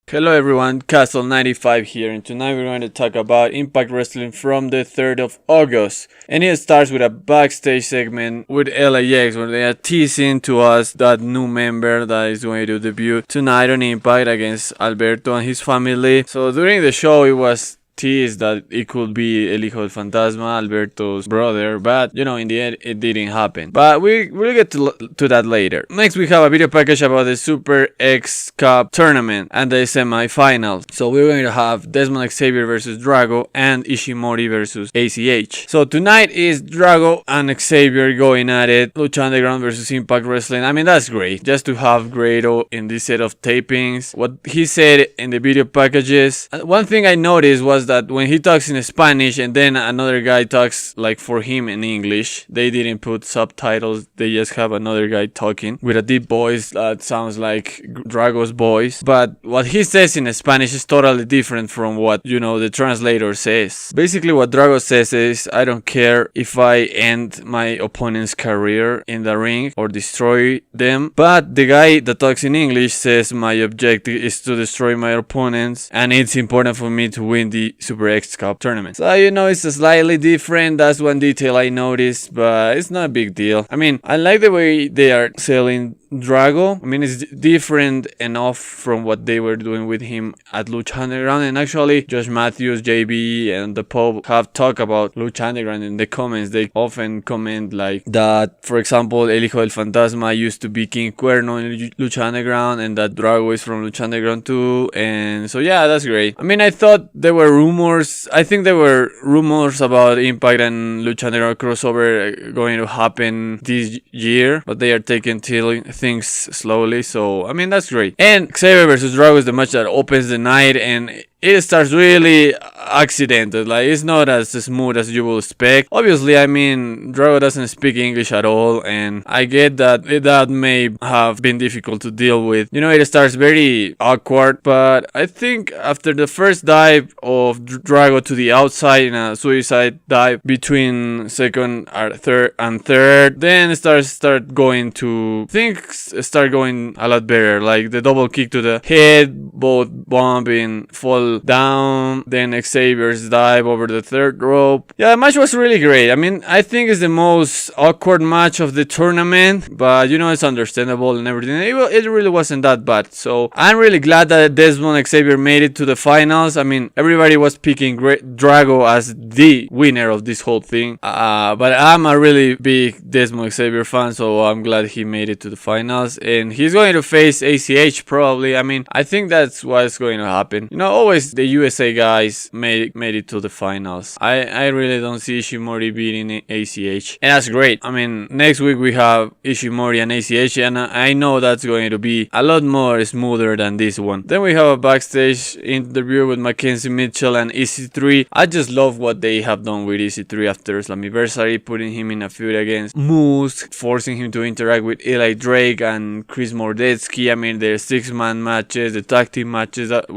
Hello everyone, Castle95 here, and tonight we're going to talk about Impact Wrestling from the 3rd of August. And it starts with a backstage segment with LAX where they are teasing to us that new member that is going to debut tonight on Impact against Alberto and his family. So during the show it was teased that it could be El Hijo del Fantasma, Alberto's brother, but you know, in the end it didn't happen. But we'll get to that later. Next we have a video package about the Super X Cup tournament and the semi-finals. So we're going to have Desmond Xavier versus Drago and Ishimori versus ACH. So tonight is Drago and Xavier going at it. Lucha Underground versus Impact Wrestling. I mean, that's great. Just to have Grado in this set of tapings. What he said in the video packages. One thing I noticed was that when he talks in Spanish and then another guy talks like for him in English, they didn't put subtitles. They just have another guy talking with a deep voice that sounds like Drago's voice. But what he says in Spanish is totally different from what, you know, the translator says. Basically what Drago says is, I don't care if I end my opponent's career in the ring or destroy them. But the guy that talks in English says my objective is to destroy my opponents and it's important for me to win the Super X Cup tournament. So you know, it's slightly different. That's one detail I noticed, but it's not a big deal. I mean, I like the way they are selling Drago. I mean, it's different enough from what they were doing with him at Lucha Underground. And actually, Josh Matthews, JB, and the Pope have talked about Lucha Underground in the comments. They often comment like that, for example, El Hijo del Fantasma used to be King Cuerno in Lucha Underground, and that Drago is from Lucha Underground too. And so yeah, that's great. I mean, I thought there were rumors. I think there were rumors about Impact and Lucha Underground crossover going to happen this year, but they are taking things slowly, so I mean, that's great. And Xavier versus Drago is the match that opens the night, and it starts really accidental. Like, it's not as smooth as you would expect. Obviously, I mean, Drago doesn't speak English at all, and I get that that may have been difficult to deal with. You know, it starts very awkward, but I think after the first dive of Drago to the outside in a suicide dive between second and third, then it start going to things start going a lot better. Like the double kick to the head, both bumping, fall down, then Xavier's dive over the third rope. Yeah, the match was really great. I mean, I think it's the most awkward match of the tournament, but you know, it's understandable and everything. It really wasn't that bad. So I'm really glad that Desmond Xavier made it to the finals. I mean, everybody was picking Drago as the winner of this whole thing. But I'm a really big Desmond Xavier fan, so I'm glad he made it to the finals. And he's going to face ACH probably. I mean, I think that's what's going to happen. You know, always the USA guys made it to the finals. I really don't see Ishimori beating ACH, and that's great. I mean, next week we have Ishimori and ACH, and I know that's going to be a lot more smoother than this one. Then we have a backstage interview with Mackenzie Mitchell and EC3. I just love what they have done with EC3 after Slammiversary, putting him in a feud against Moose, forcing him to interact with Eli Drake and Chris Mordetsky. I mean, their 6-man matches, the tag team matches, that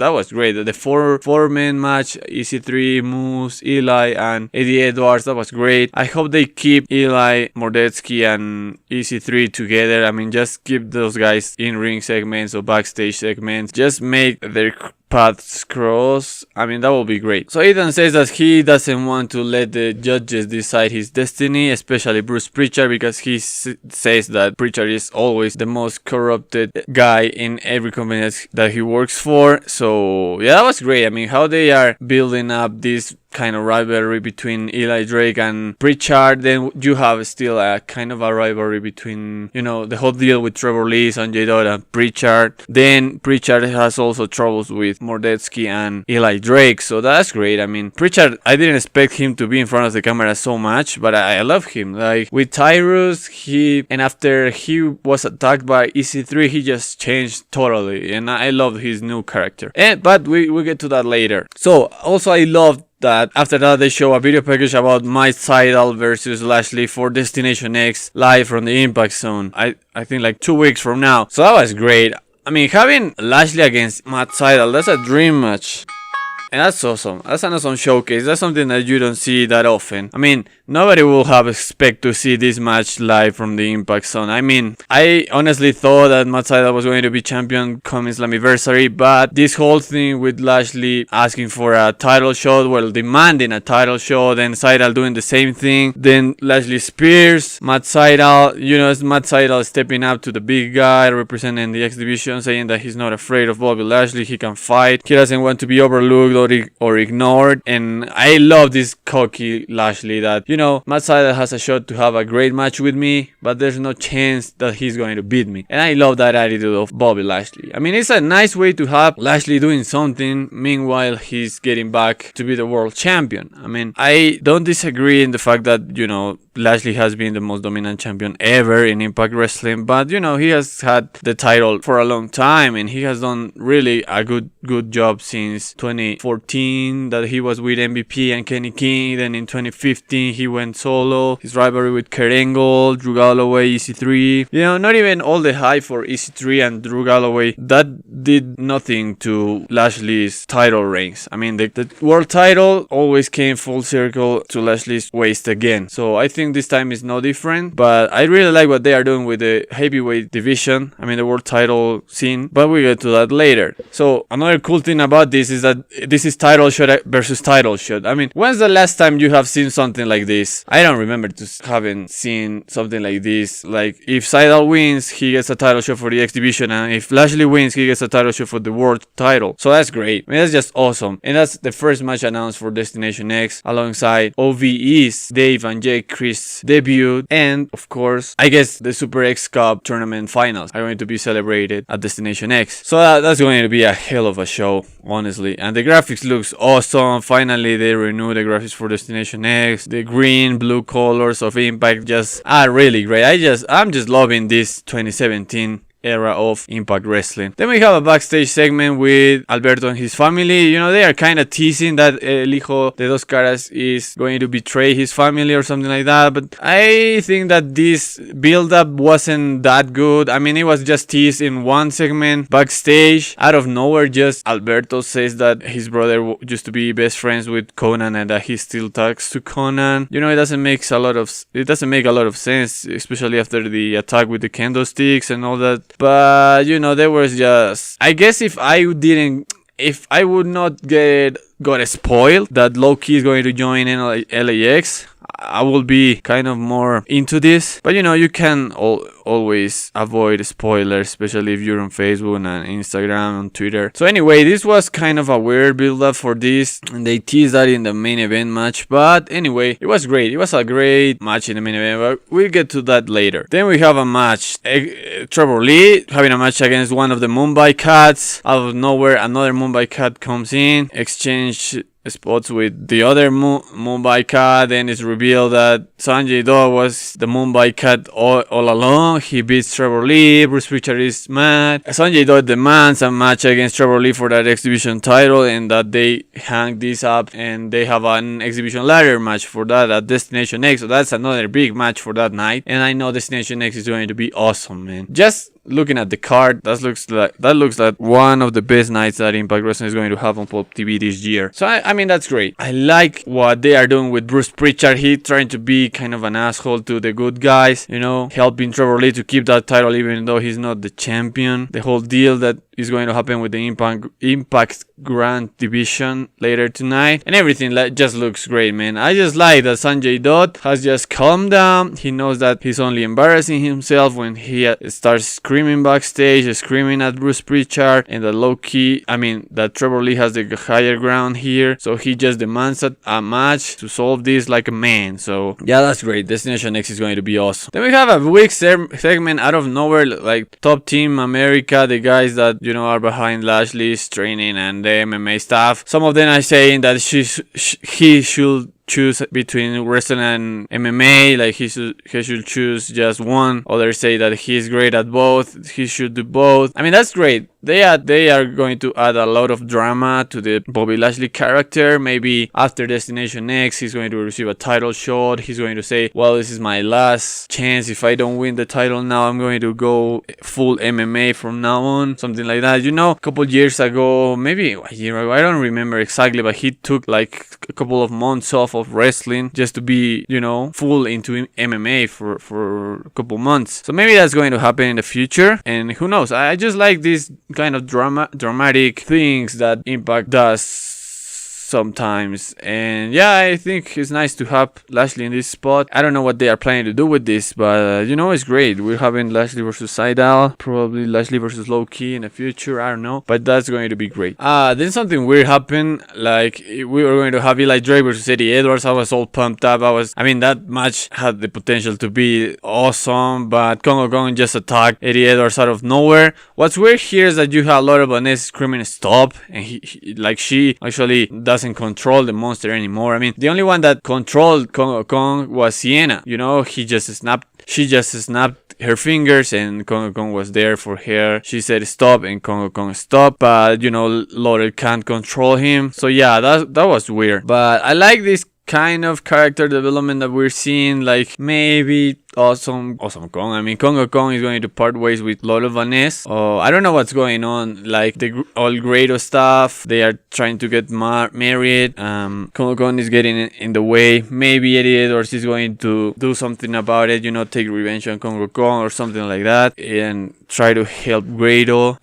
was great. The four-man match, EC3, Moose, Eli, and Eddie Edwards, that was great. I hope they keep Eli, Mordetsky, and EC3 together. I mean, just keep those guys in ring segments or backstage segments. Just make their paths cross. I mean, that will be great. So Ethan says that he doesn't want to let the judges decide his destiny, especially Bruce Pritchard, because he says that Pritchard is always the most corrupted guy in every company that he works for. So yeah, that was great. I mean, how they are building up this kind of rivalry between Eli Drake and Pritchard. Then you have still a kind of a rivalry between, you know, the whole deal with Trevor Lee, Sanjay Dutt, and Pritchard. Then Pritchard has also troubles with Mordetsky and Eli Drake, so that's great. I mean, Pritchard, I didn't expect him to be in front of the camera so much, but I love him. Like with Tyrus, and after he was attacked by EC3, he just changed totally, and I love his new character. But we'll get to that later. So also I loved that after that they show a video package about Mike Seidel versus Lashley for Destination X live from the Impact Zone. I think like 2 weeks from now. So that was great. I mean, having Lashley against Matt Seidel, that's a dream match. And that's awesome. That's an awesome showcase. That's something that you don't see that often. I mean, nobody will have expect to see this match live from the Impact Zone. I mean, I honestly thought that Matt Sydal was going to be champion come Slammiversary, but this whole thing with Lashley asking for a title shot, well, demanding a title shot, then Sydal doing the same thing, then Lashley spears Matt Sydal, it's Matt Sydal stepping up to the big guy representing the X Division, saying that he's not afraid of Bobby Lashley, he can fight, he doesn't want to be overlooked or ignored, and I love this cocky Lashley that, Matt Sydal has a shot to have a great match with me, but there's no chance that he's going to beat me. And I love that attitude of Bobby Lashley. I mean, it's a nice way to have Lashley doing something, meanwhile he's getting back to be the world champion. I mean, I don't disagree in the fact that, Lashley has been the most dominant champion ever in Impact Wrestling, but he has had the title for a long time and he has done really a good job since 2014 that he was with MVP and Kenny King. Then in 2015 he went solo, his rivalry with Kurt Angle, Drew Galloway, EC3, not even all the hype for EC3 and Drew Galloway, that did nothing to Lashley's title reigns. I mean, the world title always came full circle to Lashley's waist again, so I think this time is no different, but I really like what they are doing with the heavyweight division, I mean the world title scene, but we get to that later. So another cool thing about this is that this is title shot versus title shot. I mean, when's the last time you have seen something like this? I don't remember to having seen something like this. Like, if Sydal wins, he gets a title shot for the X Division, and if Lashley wins, he gets a title shot for the world title. So that's great. I mean, that's just awesome. And that's the first match announced for Destination X alongside OVE's Dave and Jake Chris debut, and of course, I guess the Super X Cup tournament finals are going to be celebrated at Destination X. So that's going to be a hell of a show, honestly. And the graphics looks awesome. Finally, they renew the graphics for Destination X. The green, blue colors of Impact just are really great. I'm just loving this 2017 era of Impact Wrestling. Then we have a backstage segment with Alberto and his family. They are kind of teasing that El Hijo de Dos Caras is going to betray his family or something like that, but I think that this build-up wasn't that good. I mean, it was just teased in one segment backstage. Out of nowhere, just Alberto says that his brother used to be best friends with Conan and that he still talks to Conan. It doesn't make a lot of sense, especially after the attack with the kendo sticks and all that. But there was just, I guess if I would not got spoiled that Loki is going to join in LAX, I will be kind of more into this. But you can always avoid spoilers, especially if you're on Facebook and Instagram and Twitter. So anyway, this was kind of a weird build-up for this, and they teased that in the main event match. But anyway, it was great. It was a great match in the main event, but we'll get to that later. Then we have a match. Trevor Lee having a match against one of the Mumbai Cats. Out of nowhere, another Mumbai Cat comes in, exchange spots with the other Mumbai Cat, and it's revealed that Sanjay Dutt was the Mumbai Cat all along. He beats Trevor Lee. Bruce Pritchard is mad. Sanjay Dutt demands a match against Trevor Lee for that exhibition title, and that they hang this up and they have an exhibition ladder match for that at Destination X. So that's another big match for that night, and I know Destination X is going to be awesome, man. Just looking at the card, that looks like one of the best nights that Impact Wrestling is going to have on Pop TV this year. So I mean, that's great. I like what they are doing with Bruce Pritchard. He trying to be kind of an asshole to the good guys, helping Trevor Lee to keep that title even though he's not the champion. The whole deal that is going to happen with the Impact Grand Division later tonight, and everything just looks great, man. I just like that Sanjay Dutt has just calmed down. He knows that he's only embarrassing himself when he starts screaming backstage, screaming at Bruce Pritchard, and that Trevor Lee has the higher ground here, so he just demands a match to solve this like a man. So yeah, that's great. Destination X is going to be awesome. Then we have a weak segment out of nowhere, like Top Team America, the guys that are behind Lashley's training and the MMA staff. Some of them are saying that he should choose between wrestling and MMA, like he should choose just one. Others say that he's great at both, he should do both. I mean, that's great. They are going to add a lot of drama to the Bobby Lashley character. Maybe after Destination X, he's going to receive a title shot. He's going to say, well, this is my last chance. If I don't win the title now, I'm going to go full MMA from now on. Something like that. A couple years ago, maybe a year ago, I don't remember exactly, but he took like a couple of months off of wrestling just to be, full into MMA for a couple months. So maybe that's going to happen in the future, and who knows. I just like these kind of dramatic things that Impact does sometimes, and yeah, I think it's nice to have Lashley in this spot. I don't know what they are planning to do with this, but it's great. We're having Lashley versus Seidel, probably Lashley versus Low Key in the future, I don't know, but that's going to be great. Then something weird happened, like we were going to have Eli Drake versus Eddie Edwards. I was all pumped up. That match had the potential to be awesome, but Kongo Kong just attacked Eddie Edwards out of nowhere. What's weird here is that you have a lot of Vanessa screaming stop, and she actually doesn't control the monster anymore. I mean, the only one that controlled Kongo Kong was Sienna. She just snapped her fingers, and Kongo Kong was there for her. She said stop, and Kongo Kong stopped, but Laurel can't control him. So yeah, that was weird. But I like this kind of character development that we're seeing, like maybe Awesome Kong. I mean, Kongo Kong is going to part ways with Lolo Vanessa. I don't know what's going on, like the all Grado stuff. They are trying to get married. Kongo Kong is getting in the way. Maybe Eddie Edwards is going to do something about it, take revenge on Kongo Kong or something like that, and try to help Grado.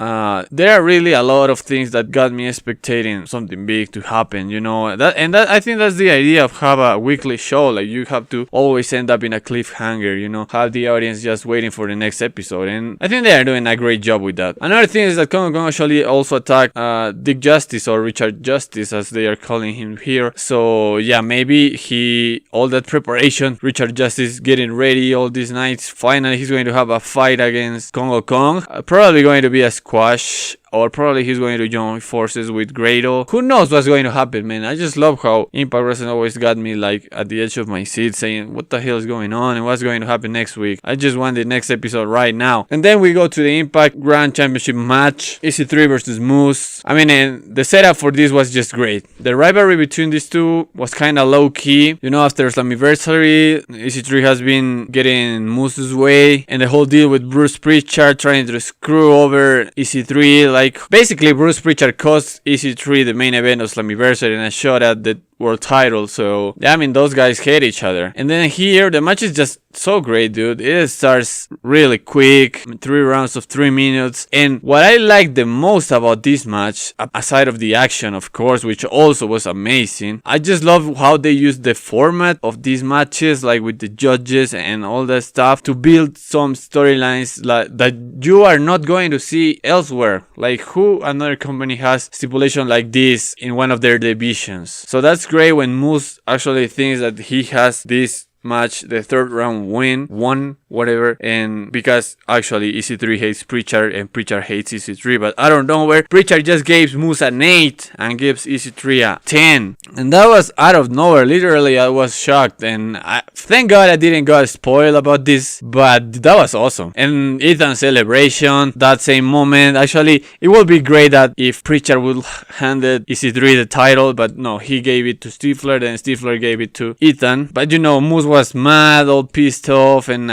There are really a lot of things that got me expecting something big to happen, that I think that's the idea of have a weekly show. Like, you have to always end up in a cliffhanger, have the audience just waiting for the next episode, and I think they are doing a great job with that. Another thing is that Kongo Kong actually also attacked Dick Justice, or Richard Justice as they are calling him here. So yeah, maybe all that preparation, Richard Justice getting ready all these nights, finally he's going to have a fight against Kongo Kong. Probably going to be a squash, or probably he's going to join forces with Grado. Who knows what's going to happen, man. I just love how Impact Wrestling always got me like at the edge of my seat, saying what the hell is going on and what's going to happen next week. I just want the next episode right now. And then we go to the Impact Grand Championship match, EC3 versus Moose. I mean, and the setup for this was just great. The rivalry between these two was kind of low key. After Slammiversary, EC3 has been getting Moose's way, and the whole deal with Bruce Pritchard trying to screw over EC3. Like, basically, Bruce Pritchard cost EC3 the main event of Slammiversary and a shot at the world title. So yeah, I mean, those guys hate each other. And then here, the match is just so great, dude. It starts really quick, 3 rounds of 3 minutes. And what I like the most about this match, aside of the action, of course, which also was amazing, I just love how they use the format of these matches, like with the judges and all that stuff, to build some storylines that you are not going to see elsewhere. Like, who another company has stipulation like this in one of their divisions? So that's great when Moose actually thinks that he has this match, the third round won, whatever, and because actually EC3 hates Pritchard and Pritchard hates EC3, but I don't know where Pritchard just gave Moose an 8 and gives EC3 a 10, and that was out of nowhere. Literally, I was shocked, and thank God I didn't get spoiled about this, but that was awesome. And Ethan's celebration, that same moment, actually it would be great that if Pritchard would handed EC3 the title, but no, he gave it to Stifler, then Stifler gave it to Ethan. But Moose was mad, all pissed off, and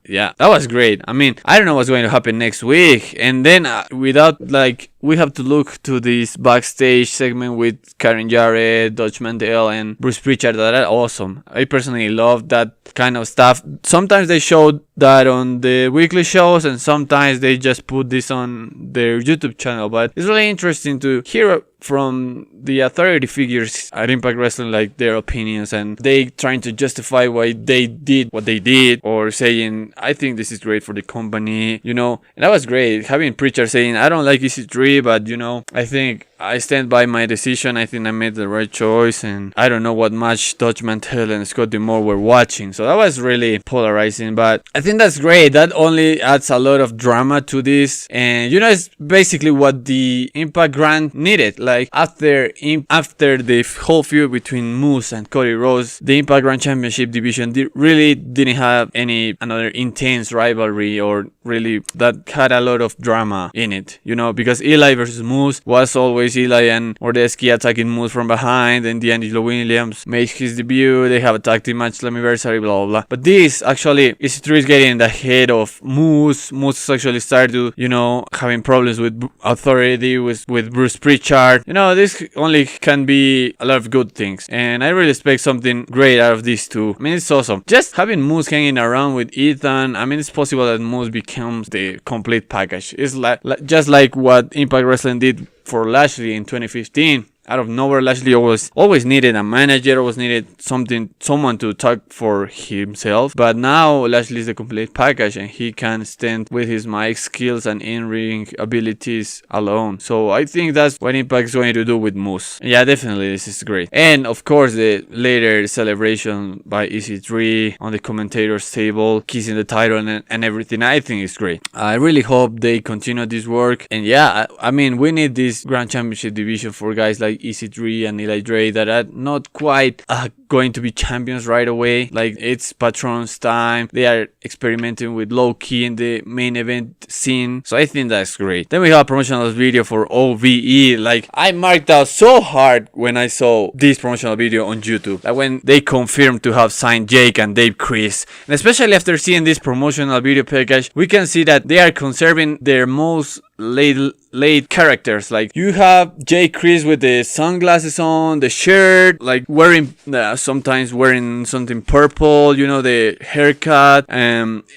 yeah, that was great. I mean, I don't know what's going to happen next week. And then we have to look to this backstage segment with Karen Jarrett, Dutch Mandel, and Bruce Pritchard. That are awesome. I personally love that kind of stuff. Sometimes they show that on the weekly shows, and sometimes they just put this on their YouTube channel. But it's really interesting to hear from the authority figures at Impact Wrestling, like their opinions, and they trying to justify why they did what they did, or saying, I think this is great for the company, and that was great. Having Pritchard saying, I don't like EC3, but I think I stand by my decision. I think I made the right choice, and I don't know what match Dutch Mantel and Scott D'Amore were watching, so that was really polarizing. But I think that's great. That only adds a lot of drama to this, and it's basically what the Impact Grand needed. Like, after the whole feud between Moose and Cody Rhodes, the Impact Grand Championship division really didn't have another intense rivalry, or really that had a lot of drama in it, because Eli Eli versus Moose was always Eli and Mordeski attacking Moose from behind, and D'Angelo Williams made his debut. They have a tag team match, Slammiversary, blah blah blah. But this actually EC3 is getting in the head of Moose. Moose actually started to, you know, having problems with authority with Bruce Pritchard. You know, this only can be a lot of good things, and I really expect something great out of these two. I mean, it's awesome. Just having Moose hanging around with Ethan, I mean, it's possible that Moose becomes the complete package. It's just like what Impact Wrestling did for Lashley in 2015. Out of nowhere, Lashley always needed a manager, always needed someone to talk for himself. But now Lashley is a complete package, and he can stand with his mic skills and in-ring abilities alone. So I think that's what Impact is going to do with Moose. Yeah, definitely, this is great. And of course, the later celebration by EC3 on the commentators table, kissing the title and everything, I think is great. I really hope they continue this work. And yeah, I mean, we need this Grand Championship division for guys like EC3 and Eli Drake that are not quite going to be champions right away. Like, it's Patron's time. They are experimenting with low key in the main event scene. So I think that's great. Then we have a promotional video for OVE. Like, I marked out so hard when I saw this promotional video on YouTube. Like when they confirmed to have signed Jake and Dave Chris. And especially after seeing this promotional video package, we can see that they are conserving their most late characters. Like, you have Jake Chris with the sunglasses on, the shirt, like wearing sometimes wearing something purple, you know, the haircut.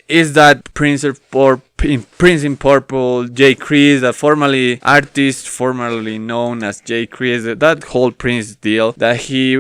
Is that Prince in Purple, Jay Chris, the formerly artist, formerly known as Jay Chris, that whole Prince deal that he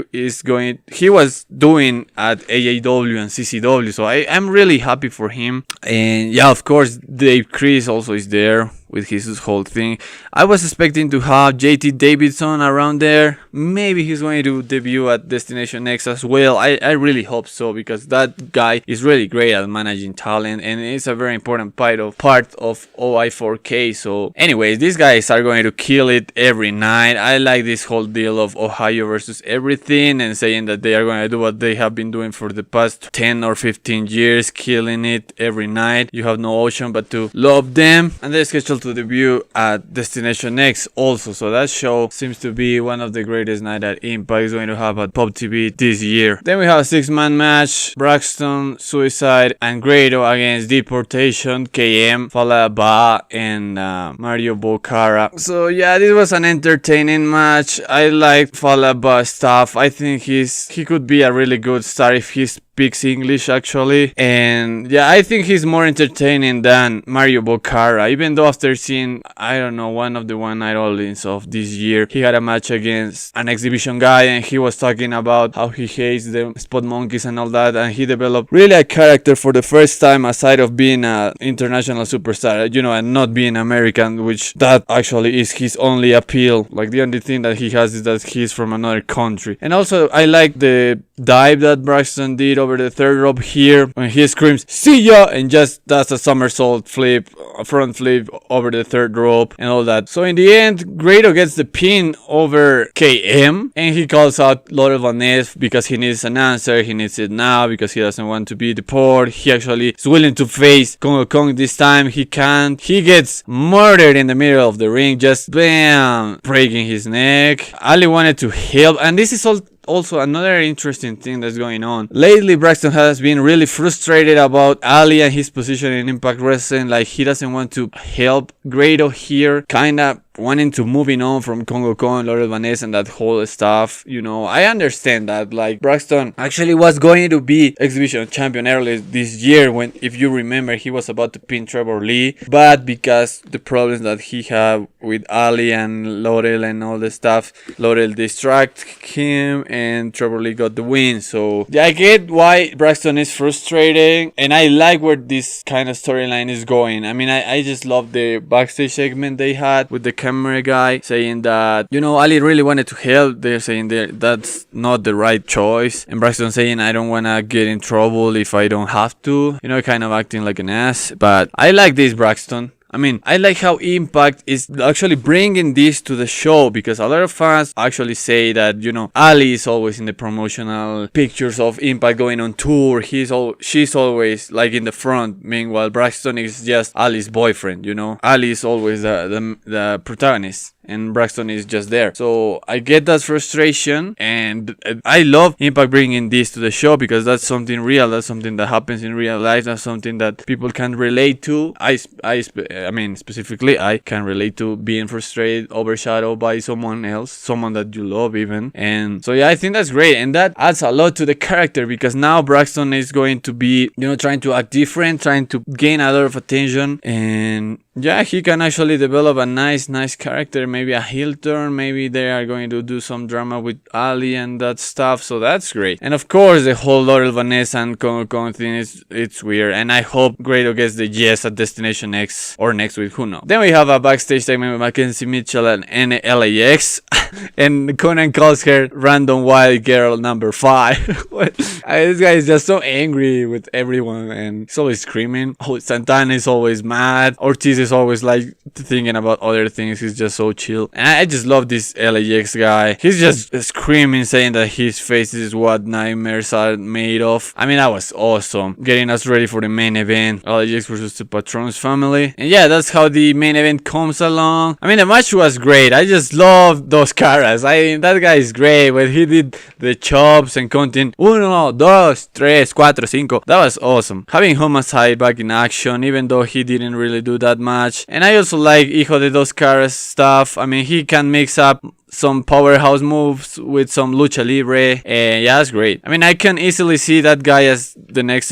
was doing at AAW and CCW. So I am really happy for him. And yeah, of course, Dave Chris also is there with his whole thing. I was expecting to have JT Davidson around there. Maybe he's going to debut at Destination X as well. I really hope so, because that guy is really great at managing talent, and it's a very important part of OI4K. So anyways, these guys are going to kill it every night. I like this whole deal of Ohio versus everything, and saying that they are going to do what they have been doing for the past 10 or 15 years, killing it every night. You have no option but to love them. And they're scheduled to debut at Destination X also. So that show seems to be one of the greatest nights that Impact is going to have at Pop TV this year. Then we have a 6-man match. Braxton, Suicide, and Grado against Deportation, KM, Falaba, and Mario Bocara. So yeah, this was an entertaining match. I like Falaba's stuff. I think he could be a really good star if he speaks English, actually. And yeah, I think he's more entertaining than Mario Bocara, even though after seeing, I don't know, one of the One Night Onlys of this year, he had a match against an exhibition guy, and he was talking about how he hates the spot monkeys and all that, and he developed really a character for the first time, aside of being an international superstar, you know, and not being American, which that actually is his only appeal. Like, the only thing that he has is that he's from another country. And also, I like the dive that Braxton did over the third rope here when he screams "see ya" and just does a somersault flip, a front flip over the third rope and all that. So in the end, Grado gets the pin over KM, and he calls out Laurel Van Ness because he needs an answer. He needs it now because he doesn't want to be deported. He actually is willing to face Kongo Kong this time. He can't. He gets murdered in the middle of the ring, just bam, breaking his neck. Ali wanted to help, and this is also another interesting thing that's going on. Lately, Braxton has been really frustrated about Ali and his position in Impact Wrestling. Like, he doesn't want to help Grado here, kinda wanting to moving on from Kongo Kong, Laurel Van Ness, and that whole stuff. You know, I understand that. Like, Braxton actually was going to be exhibition champion early this year when, if you remember, he was about to pin Trevor Lee, but because the problems that he had with Ali and Laurel and all the stuff, Laurel distracted him and Trevor Lee got the win. So yeah, I get why Braxton is frustrated, and I like where this kind of storyline is going. I mean, I just love the backstage segment they had with the camera guy saying that, you know, Ali really wanted to help. They're saying that's not the right choice, and Braxton saying, I don't want to get in trouble if I don't have to, you know, kind of acting like an ass. But I like this Braxton. I mean, I like how Impact is actually bringing this to the show, because a lot of fans actually say that, Ali is always in the promotional pictures of Impact going on tour. She's always like in the front. Meanwhile, Braxton is just Ali's boyfriend. Ali is always the protagonist, and Braxton is just there. So I get that frustration, and I love Impact bringing this to the show, because that's something real. That's something that happens in real life. That's something that people can relate to. I mean, specifically, I can relate to being frustrated, overshadowed by someone else, someone that you love even. And so yeah, I think that's great, and that adds a lot to the character, because now Braxton is going to be, trying to act different, trying to gain a lot of attention, and yeah, he can actually develop a nice character, maybe a heel turn, maybe they are going to do some drama with Ali and that stuff, so that's great. And of course, the whole Laurel, Vanessa and Con thing it's weird, and I hope Grado gets the yes at Destination X or next week, who knows. Then we have a backstage segment with Mackenzie Mitchell and LAX, and Conan calls her random wild girl number 5. This guy is just so angry with everyone, and he's always screaming. Santana is always mad. Ortiz is always like thinking about other things. He's just so chill, and I just love this LAX guy. He's just screaming, saying that his face is what nightmares are made of. I mean, that was awesome, getting us ready for the main event, LAX versus the Patrons family. And yeah, that's how the main event comes along. I mean, the match was great. I just love those caras. I mean, that guy is great. When he did the chops and counting 1, 2, 3, 4, 5, that was awesome. Having Homicide back in action, even though he didn't really do that much. And I also like Hijo de Dos Caras stuff. I mean, he can mix up some powerhouse moves with some lucha libre, and yeah, that's great. I mean, I can easily see that guy as an X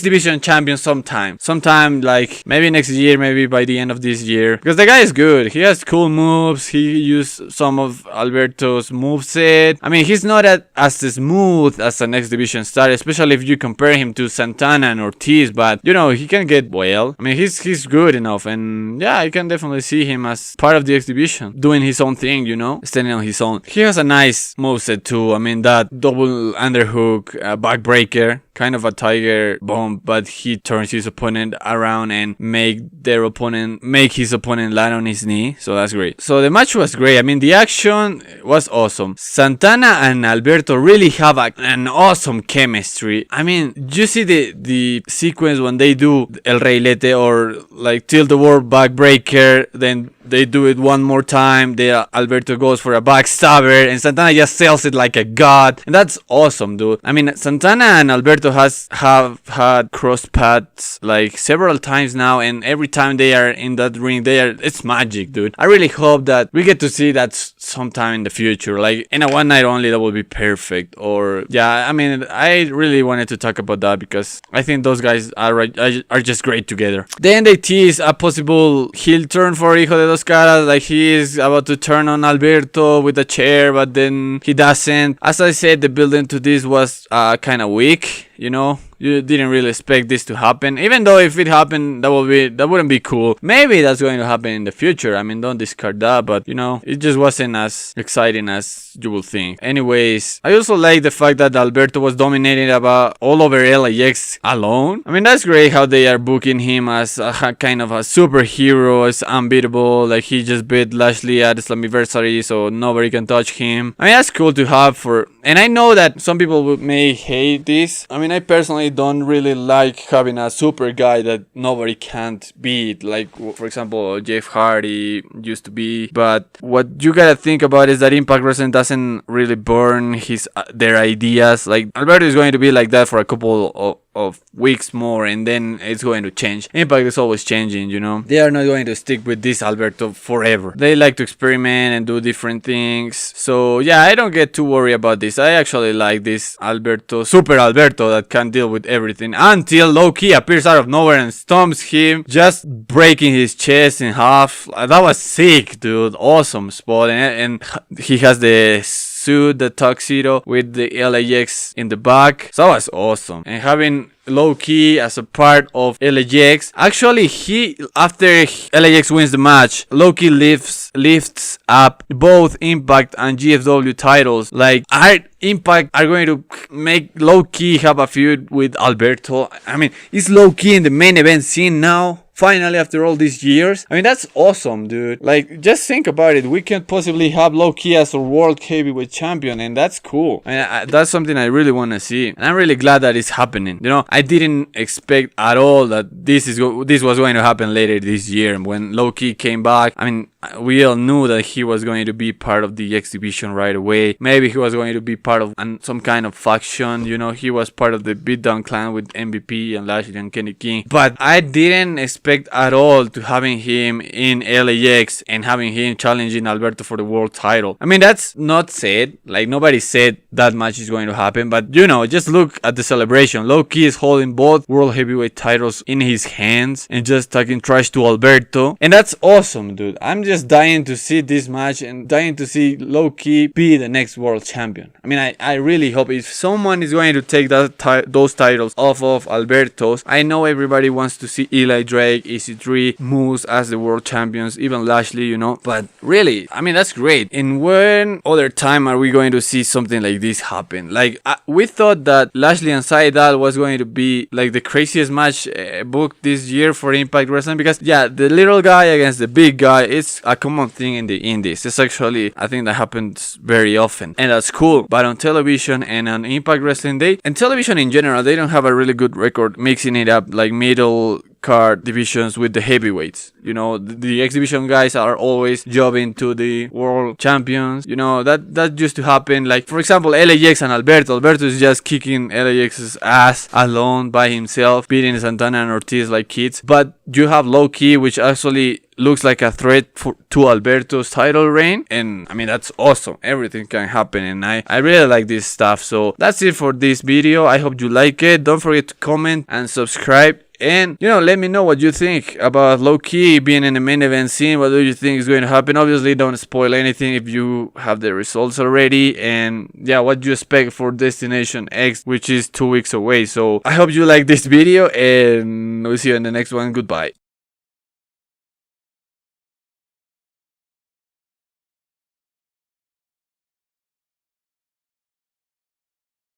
Division champion sometime, like maybe next year, maybe by the end of this year, because the guy is good. He has cool moves. He used some of Alberto's moveset. I mean, he's not as smooth as an X Division star, especially if you compare him to Santana and Ortiz, but he can get well. I mean, he's good enough, and yeah, I can definitely see him as part of the X Division, doing his own thing, standing on his own. He has a nice moveset too. I mean, that double underhook, backbreaker, kind of a tiger bomb, but he turns his opponent around and make his opponent land on his knee. So that's great. So the match was great. I mean, the action was awesome. Santana and Alberto really have an awesome chemistry. I mean, you see the sequence when they do El Reilete or like tilt the world backbreaker, then they do it one more time. Alberto goes for a backstabber, and Santana just sells it like a god, and that's awesome, dude. I mean, Santana and Alberto have had cross paths like several times now, and every time they are in that ring, it's magic, dude. I really hope that we get to see that sometime in the future, like in a one night only. That would be perfect. Or yeah, I mean, I really wanted to talk about that because I think those guys are just great together. Then they tease a possible heel turn for Hijo de Dos Caras, like he is about to turn on Alberto with a chair, but then he doesn't. As I said, the building to this was kind of weak. You didn't really expect this to happen, even though if it happened, that wouldn't be cool. Maybe that's going to happen in the future. I mean, don't discard that, but it just wasn't as exciting as you would think. Anyways, I also like the fact that Alberto was dominating about all over LAX alone. I mean, that's great how they are booking him as a kind of a superhero, as unbeatable, like he just beat Lashley at Slammiversary, so nobody can touch him. I mean, that's cool to have and I know that some people may hate this. I mean, I personally don't really like having a super guy that nobody can't beat, like for example Jeff Hardy used to be. But what you gotta think about is that Impact Wrestling doesn't really burn their ideas. Like Alberto is going to be like that for a couple of weeks more, and then it's going to change. Impact is always changing, They are not going to stick with this Alberto forever. They like to experiment and do different things. So yeah, I don't get too worried about this. I actually like this Alberto, Super Alberto, that can deal with everything until Low-Key appears out of nowhere and stomps him, just breaking his chest in half. That was sick, dude. Awesome spot. And he has the suit, the tuxedo with the LAX in the back. So that was awesome. And having low-key as a part of LAX. Actually, after LAX wins the match, low-key lifts up both Impact and GFW titles. Like, Impact are going to make low-key have a feud with Alberto. I mean, it's low-key in the main event scene now. Finally, after all these years. I mean, that's awesome, dude. Like, just think about it. We can possibly have Low-Key as a world heavyweight champion, and that's cool. And that's something I really want to see. And I'm really glad that it's happening. You know, I didn't expect at all that this was going to happen later this year. When Low-Key came back, I mean, we all knew that he was going to be part of the X Division right away. Maybe he was going to be part of some kind of faction. You know, he was part of the Beatdown clan with MVP and Lashley and Kenny King. But I didn't expect at all to having him in LAX and having him challenging Alberto for the world title. I mean, that's not said. Like, nobody said that match is going to happen. But, you know, just look at the celebration. Low-Key is holding both world heavyweight titles in his hands and just talking trash to Alberto. And that's awesome, dude. I'm just dying to see this match and dying to see Low-Key be the next world champion. I mean, I really hope if someone is going to take those titles off of Alberto's. I know everybody wants to see Eli Drake, EC3, Moose as the world champions, even Lashley, you know. But really, I mean, that's great. And when other time are we going to see something like this happen? Like, we thought that Lashley and Saidal was going to be like the craziest match booked this year for Impact Wrestling, because yeah, the little guy against the big guy, it's a common thing in the indies. It's actually, I think that happens very often, and that's cool. But on television and on Impact Wrestling, and television in general, they don't have a really good record mixing it up like middle card divisions with the heavyweights. You know, the X Division guys are always jobbing to the world champions. You know, that used to happen. Like, for example, LAX and Alberto. Alberto is just kicking LAX's ass alone by himself, beating Santana and Ortiz like kids. But you have Low-Key, which actually looks like a threat to Alberto's title reign. And I mean, that's awesome. Everything can happen, and I really like this stuff. So that's it for this video. I hope you like it. Don't forget to comment and subscribe. And, you know, let me know what you think about Low-Key being in the main event scene. What do you think is going to happen? Obviously, don't spoil anything if you have the results already. And, yeah, what do you expect for Destination X, which is 2 weeks away. So, I hope you like this video, and we'll see you in the next one. Goodbye.